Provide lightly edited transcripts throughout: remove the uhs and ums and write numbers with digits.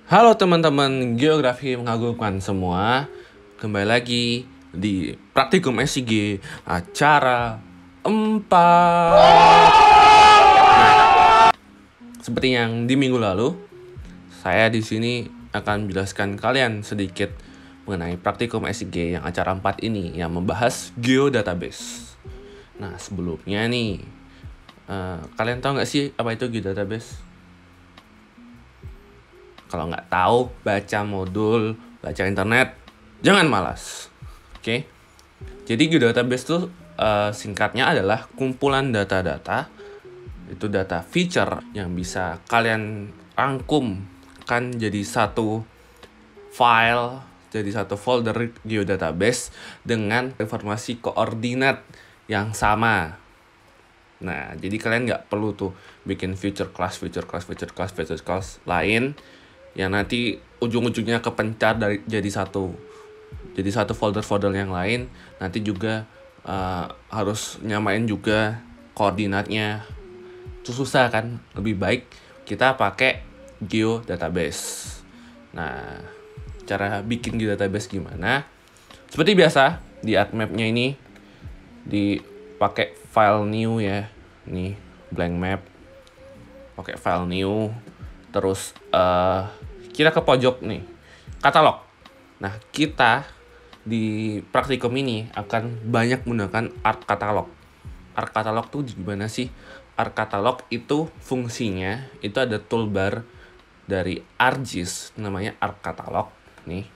Halo teman-teman geografi mengagumkan semua. Kembali lagi di Praktikum SIG acara 4. Seperti yang di minggu lalu, saya di sini akan menjelaskan kalian sedikit mengenai Praktikum SIG yang acara 4 ini yang membahas geodatabase. Nah, sebelumnya nih, kalian tahu nggak sih apa itu geodatabase? Kalau nggak tahu, baca modul, baca internet, jangan malas. Oke? Jadi geodatabase itu singkatnya adalah kumpulan data-data. Itu data feature yang bisa kalian rangkumkan jadi satu file, jadi satu folder geodatabase dengan informasi koordinat yang sama. Nah, jadi kalian nggak perlu tuh bikin feature class lain yang nanti ujung-ujungnya kepencar jadi satu folder yang lain. Nanti juga harus nyamain juga koordinatnya. Itu susah kan? Lebih baik kita pakai geodatabase. Nah, cara bikin geodatabase gimana? Seperti biasa di ArcMap-nya ini dipakai file new ya. Nih, blank map. Pakai file new. Terus kita ke pojok nih, katalog. Nah, kita di praktikum ini akan banyak menggunakan ArcCatalog. ArcCatalog tuh gimana sih? ArcCatalog itu fungsinya itu ada toolbar dari ArcGIS namanya ArcCatalog nih.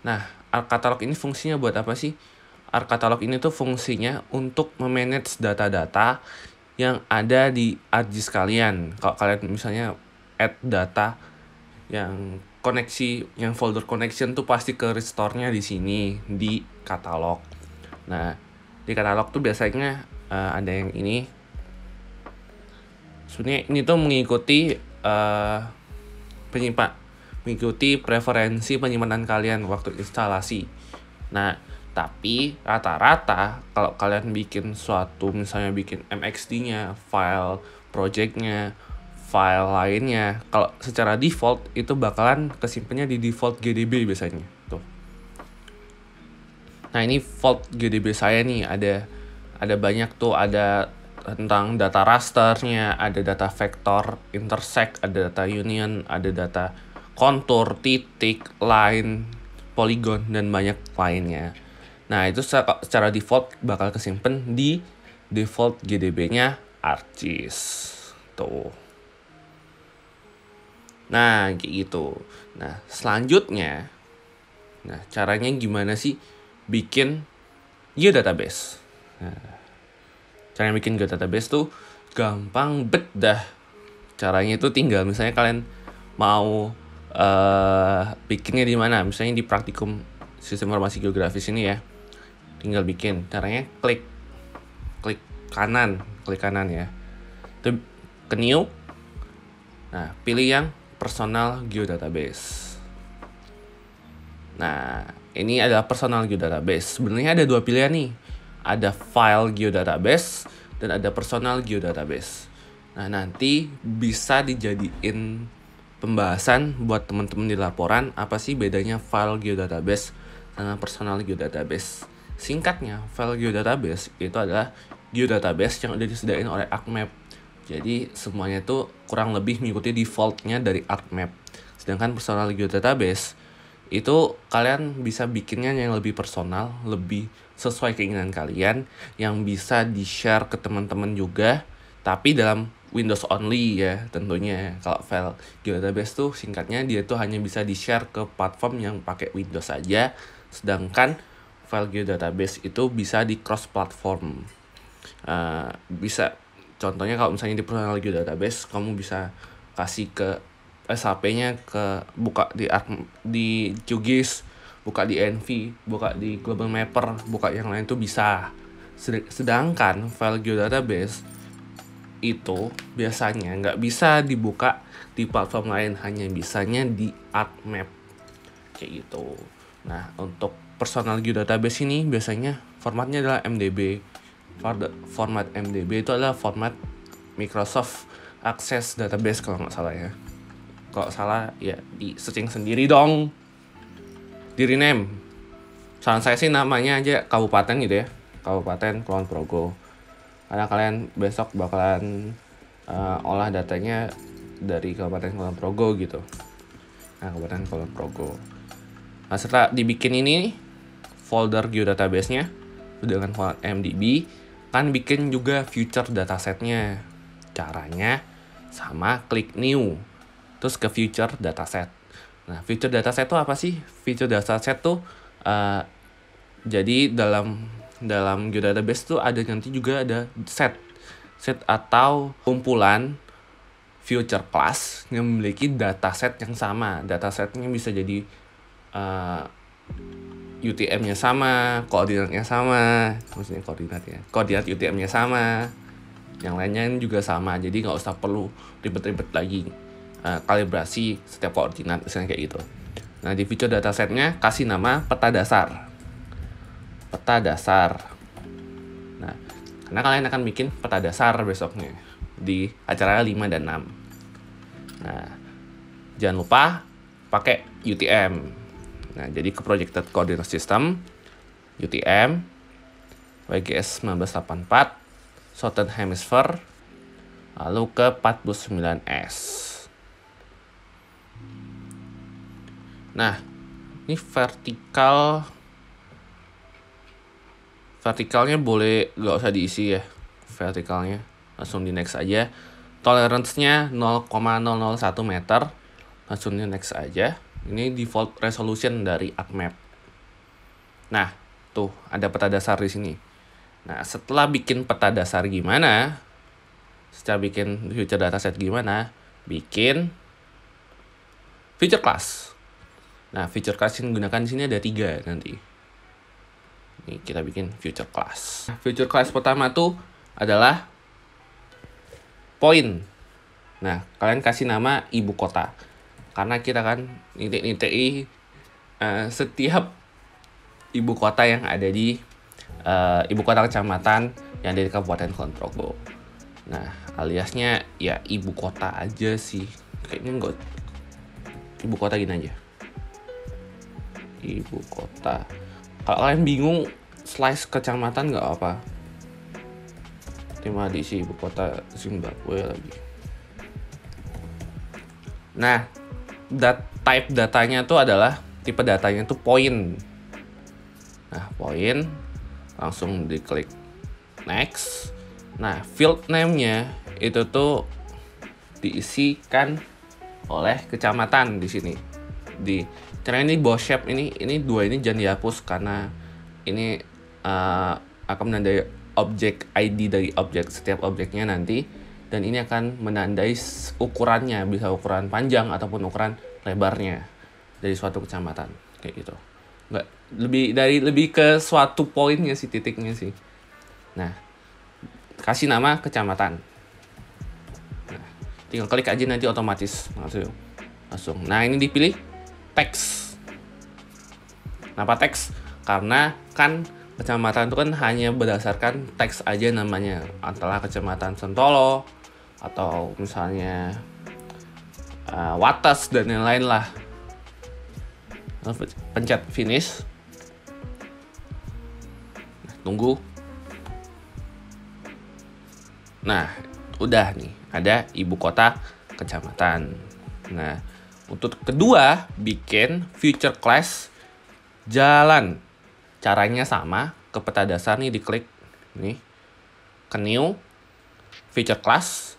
Nah, ArcCatalog ini fungsinya buat apa sih? ArcCatalog ini tuh fungsinya untuk memanage data-data yang ada di ArcGIS kalian. Kalau kalian misalnya add data yang koneksi, yang folder connection tuh pasti ke restore-nya di sini di katalog. Nah, di katalog tuh biasanya ada yang ini. Sebenarnya ini tuh mengikuti mengikuti preferensi penyimpanan kalian waktu instalasi. Nah, tapi rata-rata kalau kalian bikin suatu, misalnya bikin MXD-nya, file project-nya, file lainnya, kalau secara default itu bakalan kesimpannya di default GDB biasanya tuh. Nah, ini default GDB saya nih, ada banyak tuh, ada tentang data rasternya, ada data vektor, intersect, ada data union, ada data kontur, titik, line, polygon, dan banyak lainnya. Nah, itu secara default bakal kesimpan di default GDB-nya ArcGIS tuh. Nah, kayak gitu. Nah, selanjutnya, caranya gimana sih bikin geodatabase? Nah, cara bikin geodatabase tuh gampang bet dah. Caranya itu tinggal misalnya kalian mau bikinnya di mana? Misalnya di praktikum sistem informasi geografis ini ya. Tinggal bikin. Caranya klik kanan ya. Itu ke new. Nah, pilih yang personal geodatabase. Nah, ini adalah personal geodatabase. Sebenarnya ada dua pilihan nih. Ada file geodatabase dan ada personal geodatabase. Nah, nanti bisa dijadiin pembahasan buat teman-teman di laporan apa sih bedanya file geodatabase dengan personal geodatabase. Singkatnya, file geodatabase itu adalah geodatabase yang udah disediain oleh ArcMap. Jadi semuanya itu kurang lebih mengikuti defaultnya dari ArcMap. Sedangkan personal geodatabase itu kalian bisa bikinnya yang lebih personal, lebih sesuai keinginan kalian, yang bisa di-share ke teman-teman juga, tapi dalam Windows only ya tentunya. Kalau file geodatabase tuh singkatnya dia tuh hanya bisa di-share ke platform yang pakai Windows saja, sedangkan file geodatabase itu bisa di cross platform. Bisa contohnya kalau misalnya di personal geodatabase kamu bisa kasih ke SAP-nya, ke buka di QGIS, buka di Envy, buka di Global Mapper, buka yang lain tuh bisa. Sedangkan file geodatabase itu biasanya nggak bisa dibuka di platform lain, hanya bisanya di ArcMap kayak gitu. Nah, untuk personal geodatabase ini biasanya formatnya adalah MDB. Format MDB itu adalah format Microsoft Access Database kalau nggak salah ya. Kalau salah ya di searching sendiri dong. Di rename. Saran saya sih namanya aja kabupaten gitu ya. Kabupaten Kulon Progo. Karena kalian besok bakalan olah datanya dari Kabupaten Kulon Progo gitu. Nah, Kabupaten Kulon Progo. Nah, setelah dibikin ini folder geodatabase-nya dengan file MDB, kan bikin juga future dataset-nya. Caranya sama klik new, terus ke future dataset. Nah, future dataset itu apa sih? Future dataset tuh jadi dalam geodatabase tuh ada nanti juga ada set atau kumpulan future class yang memiliki dataset yang sama. Datasetnya bisa jadi UTM-nya sama, koordinatnya sama, maksudnya koordinat UTM-nya sama, yang lainnya juga sama. Jadi nggak usah perlu ribet-ribet lagi kalibrasi setiap koordinat, misalnya kayak gitu. Nah, di future datasetnya kasih nama peta dasar. Nah, karena kalian akan bikin peta dasar besoknya di acara 5 dan 6. Nah, jangan lupa pakai UTM. Nah, jadi ke Projected Coordinate System, UTM, WGS 1984, Southern Hemisphere, lalu ke 49S. Nah, ini vertikalnya boleh nggak usah diisi ya, vertikalnya langsung di next aja. Tolerance-nya 0,001 meter, langsung di next aja. Ini default resolution dari ArcMap. Nah, tuh ada peta dasar di sini. Nah, setelah bikin peta dasar gimana? Setelah bikin future dataset gimana? Bikin feature class. Nah, feature class yang digunakan di sini ada 3 nanti. Ini kita bikin feature class. Feature class pertama tuh adalah point. Nah, kalian kasih nama ibu kota. Karena kita kan nitik-nitiki setiap ibu kota yang ada di ibu kota kecamatan yang ada di Kabupaten Kulon Progo. Nah, aliasnya ya ibu kota aja sih. Kayaknya enggak, ibu kota gini aja. Ibu kota. Kalau kalian bingung slice kecamatan nggak apa. Cuma diisi ibu kota Zimbabwe lagi. Nah, type datanya tuh adalah tipe datanya tuh point. Nah, point langsung diklik next. Nah, field name-nya itu tuh diisikan oleh kecamatan di sini. Karena ini box shape ini 2 ini jangan dihapus karena ini akan menandai objek ID dari objek setiap objeknya nanti. Dan ini akan menandai ukurannya, bisa ukuran panjang ataupun ukuran lebarnya dari suatu kecamatan, kayak gitu. Nggak, lebih ke suatu poinnya sih, titiknya sih. Nah, kasih nama kecamatan. Nah, tinggal klik aja nanti otomatis langsung. Nah, ini dipilih teks. Kenapa teks? Karena kan kecamatan itu kan hanya berdasarkan teks aja namanya, antara kecamatan Sentolo atau misalnya Wates dan yang lain lah. Pencet finish. Tunggu. Nah, udah nih ada ibu kota kecamatan. Nah, untuk kedua bikin future class jalan. Caranya sama, ke peta dasar nih diklik nih ke new feature class,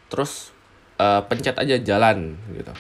terus pencet aja jalan gitu,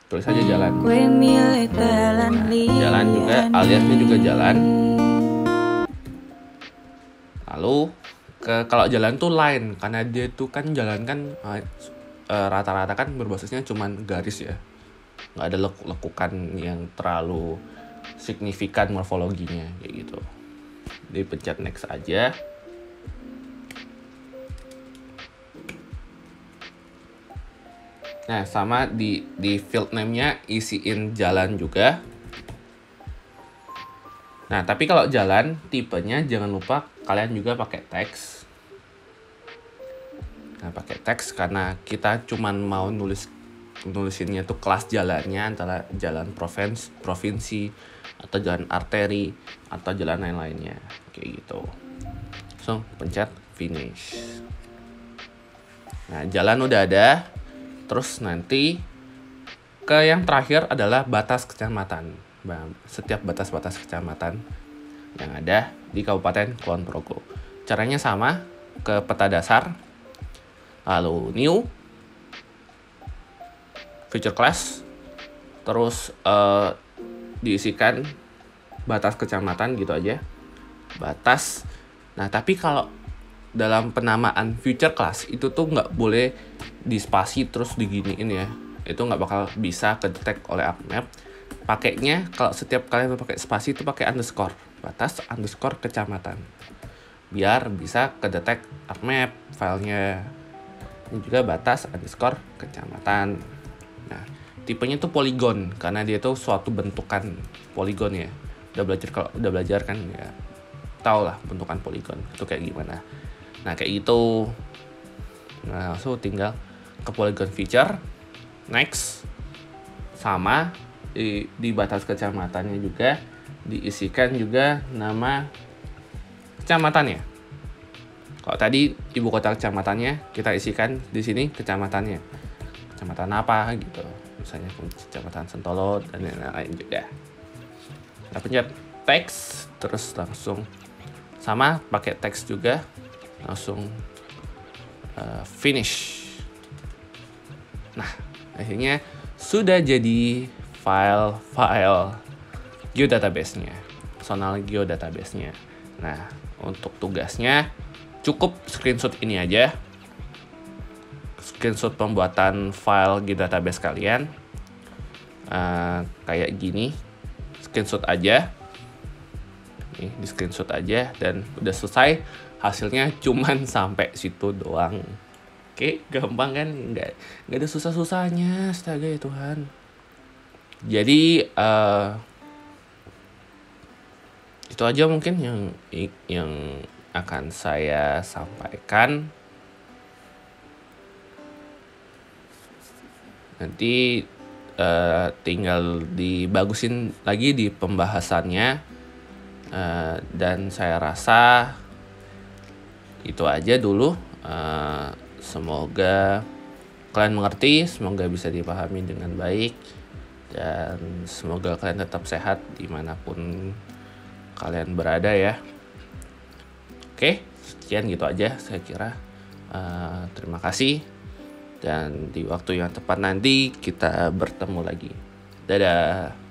tulis aja jalan. Nah, jalan juga aliasnya juga jalan. Lalu kalau jalan tuh line, karena dia tuh kan jalan kan rata-rata kan berbasisnya cuman garis ya, nggak ada lekukan yang terlalu signifikan morfologinya kayak gitu. Dipencet next aja. Nah, sama di field name-nya isiin jalan juga. Nah, tapi kalau jalan tipenya jangan lupa kalian juga pakai teks. Nah, pakai teks karena kita cuman mau nulis nulisinnya tuh kelas jalannya antara jalan provinsi atau jalan arteri atau jalan lain-lainnya kayak gitu. So pencet finish. Nah jalan udah ada. Terus nanti ke yang terakhir adalah batas kecamatan. Setiap batas-batas kecamatan yang ada di Kabupaten Kulon Progo. Caranya sama, ke peta dasar, lalu new, feature class, terus diisikan batas kecamatan gitu aja, batas. Nah tapi kalau dalam penamaan feature class itu tuh nggak boleh dispasi terus diginiin ya, itu nggak bakal bisa kedetek oleh AppMap. Pakainya kalau setiap kalian pakai spasi itu pakai underscore, batas underscore kecamatan, biar bisa kedetek AppMap filenya. Ini juga batas underscore kecamatan. Nah tipenya tuh poligon karena dia tuh suatu bentukan poligon ya. Kalau udah belajar kan ya tau lah bentukan poligon itu kayak gimana. Nah kayak gitu. Nah langsung tinggal ke polygon feature, next, sama di batas kecamatannya juga diisikan juga nama kecamatannya. Kalau tadi ibu kota kecamatannya kita isikan di sini kecamatannya, kecamatan apa gitu, misalnya kecamatan Sentolo dan lain-lain juga. Kita pencet teks, terus langsung sama pakai teks juga, langsung finish. Nah akhirnya sudah jadi file geodatabase-nya, personal geodatabase-nya. Nah untuk tugasnya cukup screenshot ini aja, screenshot pembuatan file geodatabase kalian, kayak gini, screenshot aja. Nih, di screenshot aja dan udah selesai. Hasilnya cuman sampai situ doang. Oke, gampang kan? Nggak ada susah-susahnya, astaga ya Tuhan. Jadi itu aja mungkin yang akan saya sampaikan. Nanti tinggal dibagusin lagi di pembahasannya, dan saya rasa itu aja dulu. Semoga kalian mengerti, semoga bisa dipahami dengan baik, dan semoga kalian tetap sehat dimanapun kalian berada ya. Oke, sekian gitu aja saya kira. Terima kasih, dan di waktu yang tepat nanti kita bertemu lagi. Dadah.